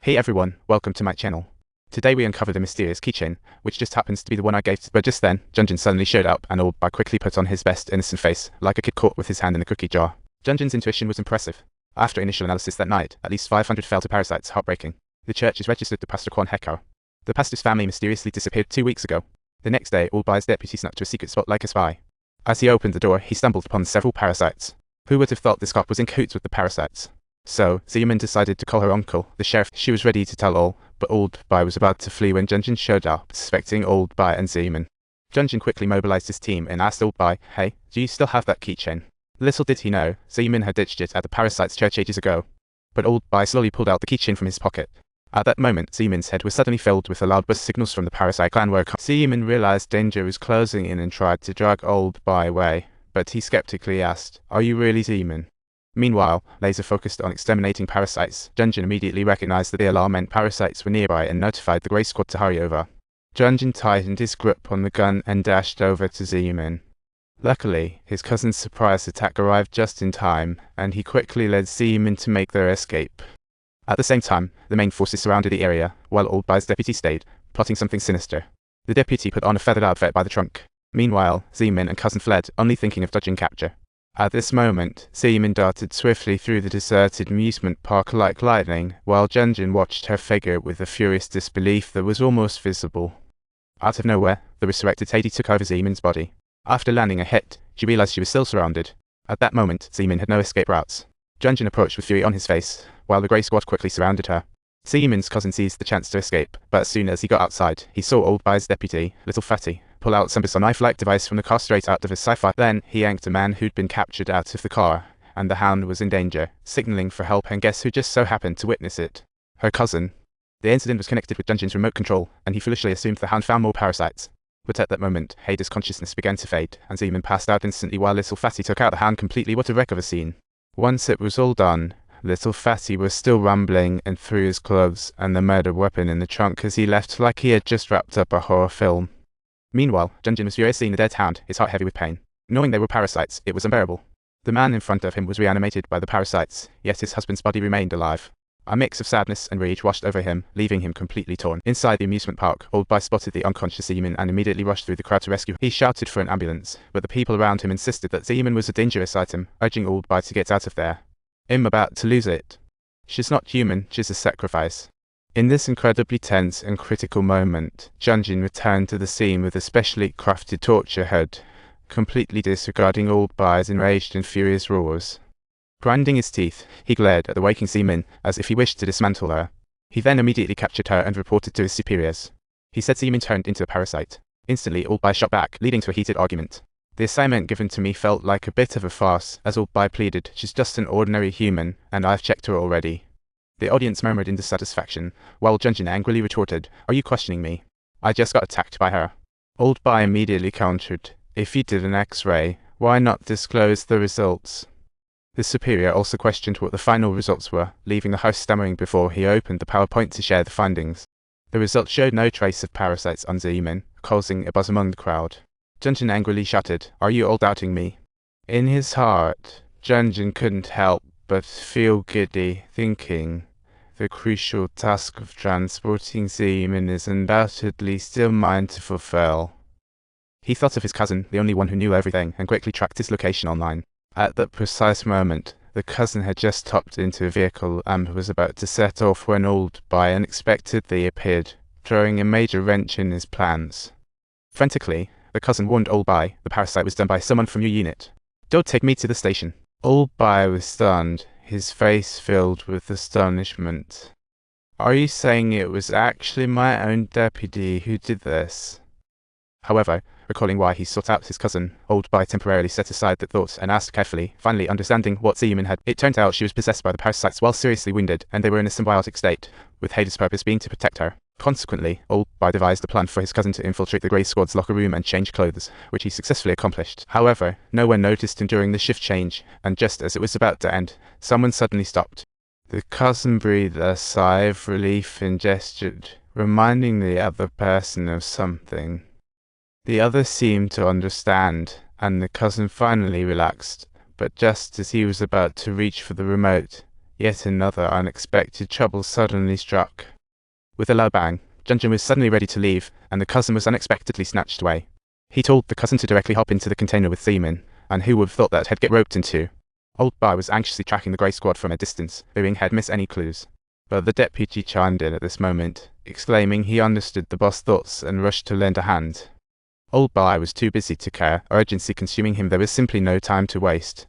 Hey everyone, welcome to my channel. Today we uncovered a mysterious keychain, which just happens to be the one I gave but just then, Junjin suddenly showed up and Old Bai quickly put on his best innocent face, like a kid caught with his hand in the cookie jar. Junjin's intuition was impressive. After initial analysis that night, at least 500 fell to Parasite's heartbreaking. The church is registered to Pastor Kwan Hekar. The pastor's family mysteriously disappeared 2 weeks ago. The next day, Old Bai's deputy snuck to a secret spot like a spy. As he opened the door, he stumbled upon several parasites. Who would have thought this cop was in cahoots with the parasites? So, Zeman decided to call her uncle, the sheriff. She was ready to tell all, but Old Bai was about to flee when Junjin showed up, suspecting Old Bai and Zeman. Junjin quickly mobilized his team and asked Old Bai, "Hey, do you still have that keychain?" Little did he know, Zeman had ditched it at the parasite's church ages ago. But Old Bai slowly pulled out the keychain from his pocket. At that moment, Zeman's head was suddenly filled with the loud buzz signals from the Parasite clan were Zeman realized danger was closing in and tried to drag Old Bai away, but he skeptically asked, "Are you really Zeman?" Meanwhile, laser focused on exterminating parasites, Junjin immediately recognized that the alarm meant parasites were nearby and notified the Grey Squad to hurry over. Junjin tightened his grip on the gun and dashed over to Zeman. Luckily, his cousin's surprise attack arrived just in time, and he quickly led Zeman to make their escape. At the same time, the main forces surrounded the area, while Old Bai's deputy stayed, plotting something sinister. The deputy put on a feathered outfit by the trunk. Meanwhile, Zeman and cousin fled, only thinking of dodging capture. At this moment, Zeman darted swiftly through the deserted amusement park like lightning, while Junjin watched her figure with a furious disbelief that was almost visible. Out of nowhere, the resurrected Hades took over Zeman's body. After landing a hit, she realized she was still surrounded. At that moment, Zeman had no escape routes. Junjin approached with fury on his face, while the Grey Squad quickly surrounded her. Zeman's cousin seized the chance to escape, but as soon as he got outside, he saw Old Bai's deputy, Little Fatty, pull out some bizarre knife-like device from the car straight out of his sci-fi. Then, he yanked a man who'd been captured out of the car, and the hound was in danger, signaling for help, and guess who just so happened to witness it? Her cousin. The incident was connected with Junjin's remote control, and he foolishly assumed the hound found more parasites. But at that moment, Hades' consciousness began to fade, and Zeman passed out instantly while Little Fatty took out the hound completely. What a wreck of a scene. Once it was all done, Little Fatty was still rumbling and threw his gloves and the murder weapon in the trunk as he left like he had just wrapped up a horror film. Meanwhile, Junjin was furious seeing the dead hound, his heart heavy with pain. Knowing they were parasites, it was unbearable. The man in front of him was reanimated by the parasites, yet his husband's body remained alive. A mix of sadness and rage washed over him, leaving him completely torn. Inside the amusement park, Old Bai spotted the unconscious Zeman and immediately rushed through the crowd to rescue him. He shouted for an ambulance, but the people around him insisted that Zeman was a dangerous item, urging Old Bai to get out of there. "I'm about to lose it. She's not human, she's a sacrifice." In this incredibly tense and critical moment, Junjin returned to the scene with a specially crafted torture head, completely disregarding Old Bai's enraged and furious roars. Grinding his teeth, he glared at the waking Zeman as if he wished to dismantle her. He then immediately captured her and reported to his superiors. He said Zeman turned into a parasite. Instantly, Old Bai shot back, leading to a heated argument. "The assignment given to me felt like a bit of a farce," as Old Bai pleaded. "She's just an ordinary human, and I've checked her already." The audience murmured in dissatisfaction, while Junjin angrily retorted, "Are you questioning me? I just got attacked by her." Old Bai immediately countered, "If you did an X-ray, why not disclose the results?" The superior also questioned what the final results were, leaving the host stammering before he opened the PowerPoint to share the findings. The results showed no trace of parasites on Zeman, causing a buzz among the crowd. Junjin angrily shouted, "Are you all doubting me?" In his heart, Junjin couldn't help but feel giddy, thinking, the crucial task of transporting Zeman is undoubtedly still mine to fulfill. He thought of his cousin, the only one who knew everything, and quickly tracked his location online. At that precise moment, the cousin had just hopped into a vehicle and was about to set off when Old Bai unexpectedly appeared, throwing a major wrench in his plans. Frantically, the cousin warned Old Bai the parasite was done by someone from your unit. "Don't take me to the station." Old Bai was stunned, his face filled with astonishment. "Are you saying it was actually my own deputy who did this?" However, recalling why he sought out his cousin, Old Bai temporarily set aside the thought and asked carefully, finally understanding what Zeman had. It turned out she was possessed by the parasites while seriously wounded, and they were in a symbiotic state, with Hades' purpose being to protect her. Consequently, Old Bai devised a plan for his cousin to infiltrate the Grey Squad's locker room and change clothes, which he successfully accomplished. However, no one noticed him during the shift change, and just as it was about to end, someone suddenly stopped. The cousin breathed a sigh of relief and gestured, reminding the other person of something. The other seemed to understand, and the cousin finally relaxed, but just as he was about to reach for the remote, Yet another unexpected trouble suddenly struck. With a loud bang, Junjun was suddenly ready to leave, and the cousin was unexpectedly snatched away. He told the cousin to directly hop into the container with Seaman, and who would have thought that he'd get roped in two. Old Bai was anxiously tracking the grey squad from a distance, fearing he'd miss any clues. But the deputy chimed in at this moment, exclaiming he understood the boss' thoughts and rushed to lend a hand. Old Bai was too busy to care, urgency consuming him. There was simply no time to waste.